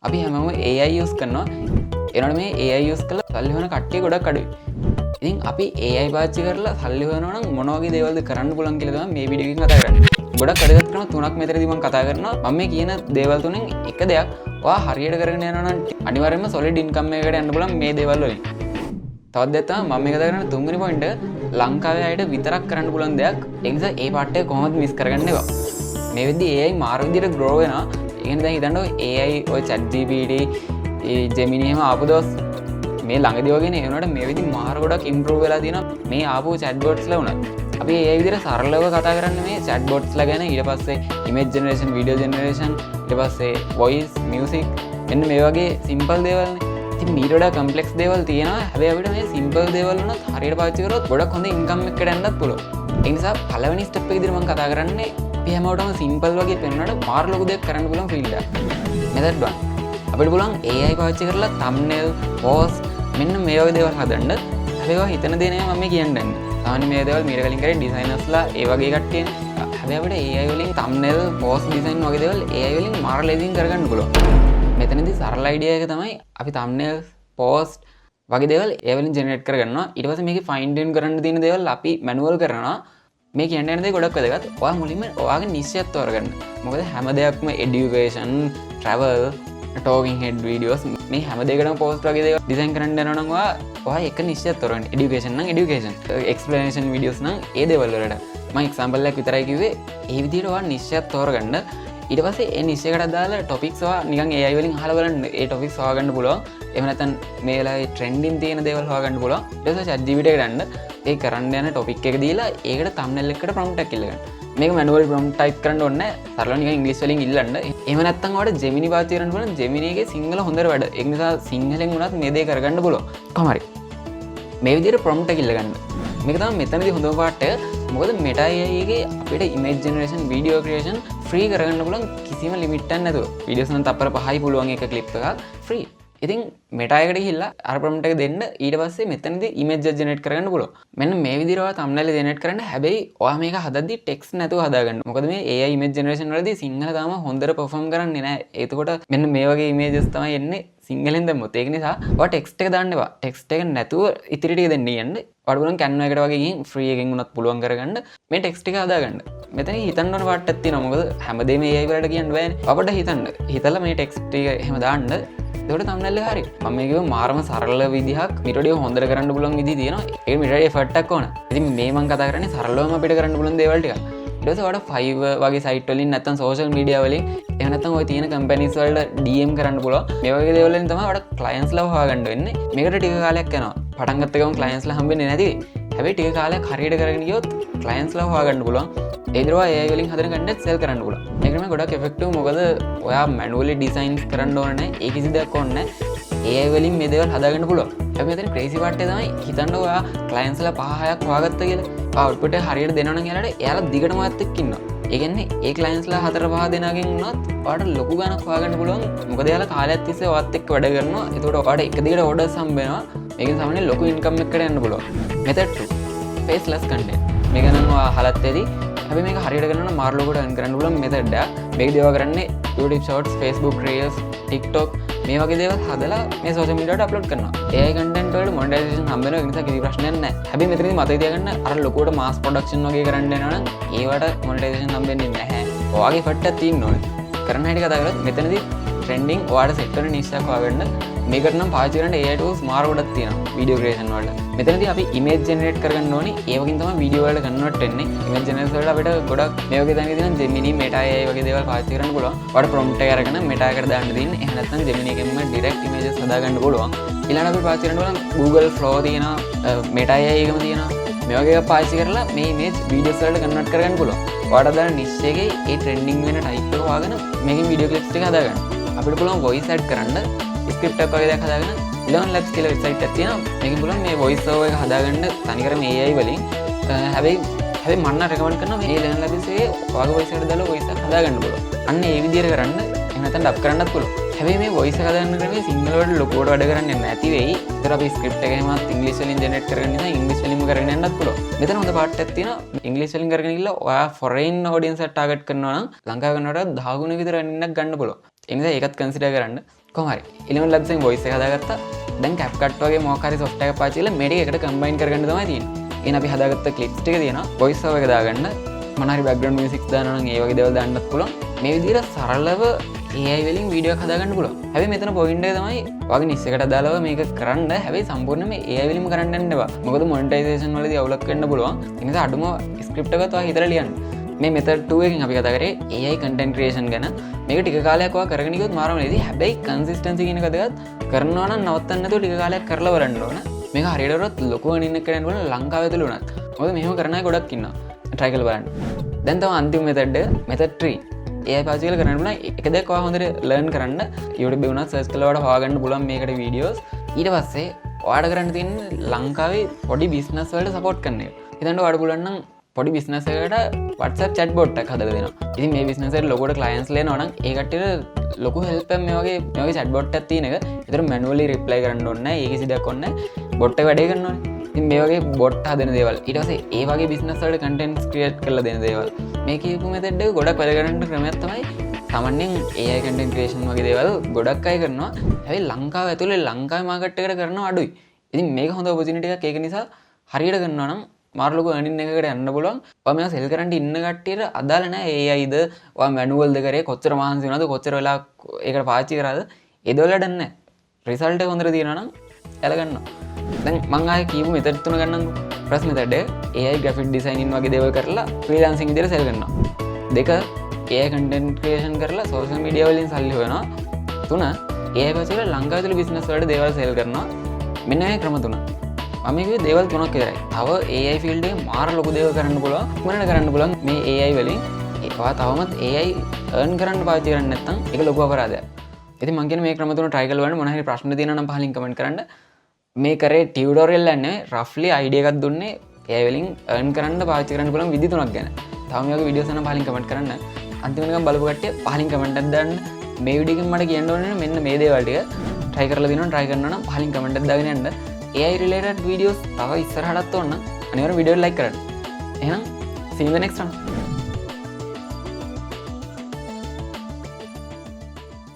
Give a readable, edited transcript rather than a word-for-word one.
අපි හැමෝම AI use කරනවා. ඒනොට මේ AI use කරලා සල්ලි හොයන කට්ටිය ගොඩක් අඩුයි. ඉතින් අපි AI පාවිච්චි කරලා සල්ලි හොයනවා නම් මොන වගේ දේවල්ද කරන්න පුළුවන් කියලා තමයි මේ වීඩියෝ එකෙන් කතා කරන්නේ. ගොඩක් වැදගත් ක්‍රම තුනක් මෙතනදී මම කතා කරනවා. මම මේ කියන දේවල් තුනෙන් එක දෙයක් ඔයා හරියට කරගෙන යනවා නම් අනිවාර්යයෙන්ම solid income එකකට යන්න පුළුවන් මේ දේවල් වලින්. තවත් දෙයක් තමයි මම මේ කතා කරන තුන්වෙනි පොයින්ට් එක ලංකාවේ අයට විතරක් කරන්න පුළුවන් දෙයක්. ඒ නිසා ඒ පාර්ට් එක කොහොමද මිස් කරගන්න එපා. මේ වෙද්දී AI මාර විදිහට grow වෙනවා. ඒ කියන්නේ දැන් හිතන්න AI ඔය ChatGPT Gemini එහෙම ආපු දවස් මේ ළඟදී වගේ නේ ඒනොට මේ විදිහ මාර ගොඩක් improve වෙලා තියෙනවා මේ ආපු chatbots ලා උනත්. අපි AI විදිහට සරලව කතා කරන්නේ මේ chatbots ලා ගැන. ඊට පස්සේ image generation, video generation, ඊට පස්සේ voice, music මෙන්න මේ වගේ simple දේවල්නේ. ඉතින් මීට වඩා complex දේවල් තියෙනවා. හැබැයි අපිට මේ simple දේවල් උනත් හරියට පාවිච්චි කරොත් ගොඩක් හොඳ income එකකට යන්නත් පුළුවන්. ඒ නිසා පළවෙනි step එක විදිහට මම කතා කරන්නේ අපි හැමෝටම simple වගේ පෙන්වන්නට මාර ලොකු දෙයක් කරන්න පුළුවන් field එකක්. method 1. අපිට පුළුවන් AI පාවිච්චි කරලා thumbnail, post මෙන්න මේ වගේ දේවල් හදන්න. හැබැයි ඒවා හිතන දේ නෙමෙයි මම කියන්නේ. සාමාන්‍ය මේ දේවල් මීට කලින් කරේ designers-ලා ඒ වගේ කට්ටියනේ. හැබැයි අපිට AI වලින් thumbnail, post design වගේ දේවල් AI වලින් මාර ලේසියෙන් කරගන්න පුළුවන්. මෙතනදී සරල idea එක තමයි අපි thumbnail, post වගේ දේවල් AI වලින් generate කරගන්නවා. ඊට පස්සේ මේකේ fine tune කරන්න තියෙන දේවල් අපි manual කරනවා. මේ කියන්න යන දේ ගොඩක් වැදගත්. ඔයා මුලින්ම ඔයාගේ නිශ්චයත් තෝරගන්න. මොකද හැම දෙයක්ම education, travel, talking head videos මේ හැම දෙයකටම post වගේ දේවල් design කරන්න යනවා නම් ඔයා එක නිශ්චයත් තෝරගන්න. education නම් education, explanation videos නම් ඒ දේවල් වලට. මම example එකක් විතරයි කිව්වේ. ඒ විදිහට ඔයා නිශ්චයත් තෝරගන්න. ඊට පස්සේ ඒ නිශ්චයකට දාලා topics ඔයා නිකන් AI වලින් අහලා බලන්න. ඒ topics හොයාගන්න පුළුවන්. එහෙම නැත්නම් මේ වෙලාවේ trending තියෙන දේවල් හොයාගන්න පුළුවන්. ඊට පස්සේ ChatGPT එකට යන්න. ඒ කරන්න යන topic එක දීලා ඒකට thumbnail එකකට prompt එකක් ඉල්ල ගන්න. මේක manual prompt type කරන්න ඕනේ නැහැ. සරලව නිකන් English වලින් ඉල්ලන්න. එහෙම නැත්නම් ඔයාලට Gemini පාවිච්චි කරන්න පුළුවන්. Gemini එකේ සිංහල හොඳට වැඩ. ඒක නිසා සිංහලෙන් වුණත් මේ දේ කරගන්න පුළුවන්. කොහොම හරි. මේ විදිහට prompt එක ඉල්ල ගන්න. මේක තමයි මෙතනදී හොඳම part එක. මොකද Meta AI එකේ අපිට image generation, video creation free කරගන්න පුළුවන් කිසිම limit එකක් නැතුව. videos නම් තප්පර 5යි පුළුවන් එක clip එකක් free. ඉතින් Meta එකට ගිහිල්ලා අර prompt එක දෙන්න ඊට පස්සේ මෙතනදී image generate කරගන්න පුළුවන්. මෙන්න මේ විදිහට ඔයා thumbnail generate කරන්න. හැබැයි ඔයා මේක හදද්දි text නැතුව හදාගන්න. මොකද මේ AI image generation වලදී සිංහල තාම හොඳට perform කරන්නේ නැහැ. එතකොට මෙන්න මේ වගේ images තමයි එන්නේ සිංහලෙන් දැම්මොත්. ඒක නිසා ඔයා text එක දාන්න එපා. text එක නැතුව ඉතිරි ටික දෙන්න යන්න. ඔයාට පුළුවන් Canva එකට වගේ ගිහින් free එකෙන් උනත් පුළුවන් කරගන්න මේ text එක හදාගන්න. මෙතන හිතන්න ඕන part එකක් තියෙනවා. මොකද හැමදේම AI වලට කියන්න බෑනේ. අපිට හිතන්න. හිතලා මේ text එක එහෙම දාන්න. එතකොට thumbnail එක හරි. මම මේ කිව්ව මාරම සරල විදිහක් මීට වඩා හොඳට කරන්න පුළුවන් විදිහ තියෙනවා. ඒක මීට වඩා effort එකක් ඕන. ඉතින් මේ මම කතා කරන්නේ සරලවම අපිට කරන්න පුළුවන් දේවල් ටිකක්. ඊට පස්සේ ඔයාලට Fiverr වගේ site වලින් නැත්නම් social media වලින් එහෙම නැත්නම් ඔය තියෙන companies වලට DM කරන්න පුළුවන්. මේ වගේ දේවල් වලින් තමයි ඔයාලට clients ලා හොයාගන්න වෙන්නේ. මේකට ටික කාලයක් යනවා. පටන් ගත්ත ගමන් clients ලා හම්බෙන්නේ නැති වෙයි. හැබැයි ටික කාලයක් හරියට කරගෙන ගියොත් clients ලා හොයාගන්න පුළුවන්. ඒ දරුවා AI වලින් හදන content sell කරන්න පුළුවන්. මේක තමයි ගොඩක් effective. මොකද ඔයා manually design කරන්න ඕනේ නැහැ. ඒ කිසි දෙයක් ඕනේ නැහැ. AI වලින් මේ දේවල් හදාගන්න පුළුවන්. හැබැයි මෙතන crazy part එක තමයි හිතන්න ඔයා clients ලා 5-6ක් හොයාගත්ත කියලා. output එක හරියට දෙනවා නම් එයාලා දිගටම ඔයත් එක්ක ඉන්නවා. ඒ කියන්නේ ඒ clients ලා 4-5 දෙනාගෙන් වුණත් ඔයාලට ලොකු ගණනක් හොයාගන්න පුළුවන්. මොකද එයාලා කාලයක් තිස්සේ ඔයත් එක්ක වැඩ කරනවා. ඒකට ඔයාලට එක දිගට orders හම්බ වෙනවා. මේකෙන් සාමාන්‍යයෙන් ලොකු income එකකට යන්න පුළුවන්. method 2 faceless content. මේක නම් ඔයා අහලත් ඇති. හැබැයි මේක හරියට කරනවා නම් මාර ලොකුට earn කරන්න පුළුවන් method එකක්. මේක දේවා කරන්නේ YouTube Shorts, Facebook Reels, TikTok මේ වගේ දේවල් හදලා මේ social media වලට upload කරනවා. AI content වලට monetization හම්බ වෙනවා. ඒ නිසා කිසි ප්‍රශ්නයක් නැහැ. හැබැයි මෙතනදී මතක තියාගන්න අර ලොකුවට mass production වගේ කරන්න යනවා නම් ඒවට monetization හම්බෙන්නේ නැහැ. ඔයාගේ effort එකක් තියෙන්න ඕනේ. කරන හැටි කතා කරලා මෙතනදී trending ඔයාලට set වෙන niche එකක් හොයාගන්න. මේකට නම් පාවිච්චි කරන්න AI tools මාර ගොඩක් තියෙනවා video creation වලට. මෙතනදී අපි image generate කරගන්න ඕනේ. ඒ වගේම තමයි video වලට convert වෙන්නේ. image generate වලට අපිට ගොඩක් මේ වගේ තැනක තියෙන Gemini, Meta AI වගේ දේවල් පාවිච්චි කරන්න පුළුවන්. ඔයාලට prompt එක අරගෙන Meta එකට දාන්න දෙන්නේ. එහෙම නැත්නම් Gemini එකෙන්ම direct images හදාගන්න පුළුවන්. ඊළඟට අපිට පාවිච්චි කරන්න පුළුවන් Google Flow තියෙනවා, Meta AI එකම තියෙනවා. මේ වගේ එකක් පාවිච්චි කරලා මේ image videos වලට convert කරගන්න පුළුවන්. ඔයාලට දාන niche එකේ ඒ trending වෙන type එක හොයාගෙන මේකෙන් video clips ටික හදාගන්න. අපිට පුළුවන් voice add කරන්න ස්ක්‍රිප්ට් එකක් වගේ දෙයක් හදාගෙන 11 labs කියලා වෙබ්සයිට් එකක් තියෙනවා. මේකෙන් පුළුවන් මේ voice over එක හදාගන්න තනිකරම AI වලින්. හැබැයි මම නම් රෙකමන්ඩ් කරනවා මේ 11 labs එකේ ඔයාගේ voice එකට දාලා voice එකක් හදාගන්න පුළුවන්. අන්න ඒ විදිහට කරන්න. එහෙම නැත්නම් ඩබ් කරන්නත් පුළුවන්. හැබැයි මේ voice එක හදාගන්න ක්‍රමේ සිංහල වලට ලොකුවට වැඩ කරන්නේ නැති වෙයි. ඒතර අපි ස්ක්‍රිප්ට් එක එහෙමත් ඉංග්‍රීසි වලින් ජෙනරේට් කරගෙන ඉඳන් ඉංග්‍රීසි වලින්ම කරගෙන යන්නත් පුළුවන්. මෙතන හොඳ පාර්ට් එකක් තියෙනවා. ඉංග්‍රීසි වලින් කරගෙන ගිහලා ඔයා foreign audience එක ටාගට් කරනවා නම් ලංකාවේ කරනවට 10 ගුණ විතර earning එකක් ගන්න පුළුවන්. එනිසා ඒකත් කන්සිඩර් කරන්න. කොහොම හරි 11 Labs එකෙන් voice එක හදාගත්තා. දැන් CapCut වගේ මොකක් හරි software එකක් පාවිච්චි කරලා MEDI එකට combine කරගන්න තමයි තියෙන්නේ. එහෙනම් අපි හදාගත්ත clips ටික තියෙනවා. voice over එක දාගන්න මොන හරි background music දානවා නම් ඒ වගේ දේවල් දාන්නත් පුළුවන්. මේ විදිහට සරලව AI වලින් වීඩියෝ එකක් හදාගන්න පුළුවන්. හැබැයි මෙතන point එක තමයි වගේ නිස් එකට දාලව මේක කරන්න. හැබැයි සම්පූර්ණයෙන්ම AI වලින්ම කරන්න යන්න එපා. මොකද monetization වලදී අවුලක් වෙන්න පුළුවන්. ඒ නිසා අඩුම script එකත් ඔයා හිතලා ලියන්න. මේ method 2 එකෙන් අපි කතා කරේ AI content creation ගැන. මේක ටික කාලයක් ඔයා කරගෙන ගියොත් මාරම නේද. හැබැයි consistency කියන එක දෙකත් කරනවා නම් නවත්තන්න නැතුව ටික කාලයක් කරලා වරන්න ඕන. මේක හරියටවත් ලොකු වෙනින් එක කරන්න ඕන ලංකාවේ තුල උනත්. මොකද මෙහෙම කරන අය ගොඩක් ඉන්නවා. try කරලා බලන්න. දැන් තමයි අන්තිම method එක method 3. AI පාවිච්චි කරලා කරන්න පුළුවන්. එක දෙයක් ඔයා හොඳට learn කරන්න YouTube එකේ උනත් search කරලා ඔයාලට හොයාගන්න පුළුවන් මේකට videos. ඊට පස්සේ ඔයාලට කරන්න තියෙන්නේ ලංකාවේ පොඩි business වලට support කරන එක. හිතන්න ඔයාලට පුළුවන් නම් පොඩි business එකකට WhatsApp chatbot එකක් හදලා දෙනවා. ඉතින් මේ business එකට ලොකුට clients ලේනවා නම් ඒ කට්ටියට ලොකු help එකක් මේ වගේ chatbot එකක් තියෙන එක. ඒතර manually reply කරන්න ඕනේ නැහැ. ඒ කිසි දෙයක් ඕනේ නැහැ. bot එක වැඩේ කරන්න ඕනේ. ඉතින් මේ වගේ bot හදන දේවල්. ඊට පස්සේ ඒ වගේ business වලට contents create කරලා දෙන දේවල්. මේ කියපු method එක ගොඩක් වැඩ කරන ක්‍රමයක් තමයි සාමාන්‍යයෙන් AI content creation වගේ දේවල් ගොඩක් අය කරනවා. හැබැයි ලංකාව ඇතුලේ ලංකාවේ market එකට කරනවා අඩුයි. ඉතින් මේක හොඳ opportunity එකක්. ඒක නිසා හරියට කරනවා නම් මාර ලොකු earning එකකට යන්න පුළුවන්. ඔයා මේවා sell කරන්න ඉන්න කට්ටියට අදාළ නැහැ AI ද ඔයා manual ද කරේ කොච්චර මහන්සි වෙනවද කොච්චර වෙලා ඒකට පාවිච්චි කරාද ඒ දෙවල වැඩක් නැහැ. result එක හොඳට තියෙනවා නම් එල ගන්නවා. දැන් මම ආයේ කියමු method 3 ගන්නම්කෝ. first method එක AI graphic designing වගේ දේවල් කරලා freelancing විදිහට sell කරනවා. දෙක AI content creation කරලා social media වලින් සල්ලි හොයනවා. තුන AI පාවිච්චි කරලා ලංකාවේ තුල business වලට දේවල් sell කරනවා. මෙන්න මේ ක්‍රම තුන. මම කිව්වේ දේවල් තුනක් විතරයි. තව AI field එකේ මාර ලොකු දේවල් කරන්න පුළුවන්. මොනවද කරන්න පුළුවන් මේ AI වලින්? ඒවා තවමත් AI earn කරන්න පාවිච්චි කරන්නේ නැත්නම් ඒක ලොකු අපරාධයක්. ඉතින් මම කියන්නේ මේ ක්‍රම තුන try කරලා බලන්න. මොන හරි ප්‍රශ්න තියෙනවා නම් පහලින් comment කරන්න. මේ කරේ ටියුටෝරියල් එකක් නෙවෙයි roughly idea එකක් දුන්නේ AI වලින් earn කරන්න පාවිච්චි කරන්න පුළුවන් විදි තුනක් ගැන. තව මේ වගේ videos නම් පහලින් comment කරන්න. අන්තිමට නිකන් බලපු කට්ටිය පහලින් comment එකක් දාන්න. මේ වීඩියෝ එකෙන් මට කියන්න ඕනේ මෙන්න මේ දේවල් ටික try කරලා දිනනවා try කරනවා නම් පහලින් comment එකක් දාගෙන යන්න. AI related videos තව ඉස්සරහටත් ඕන නම් අනිවාර්යෙන් video එක like කරන්න. එහෙනම් see you in the next one.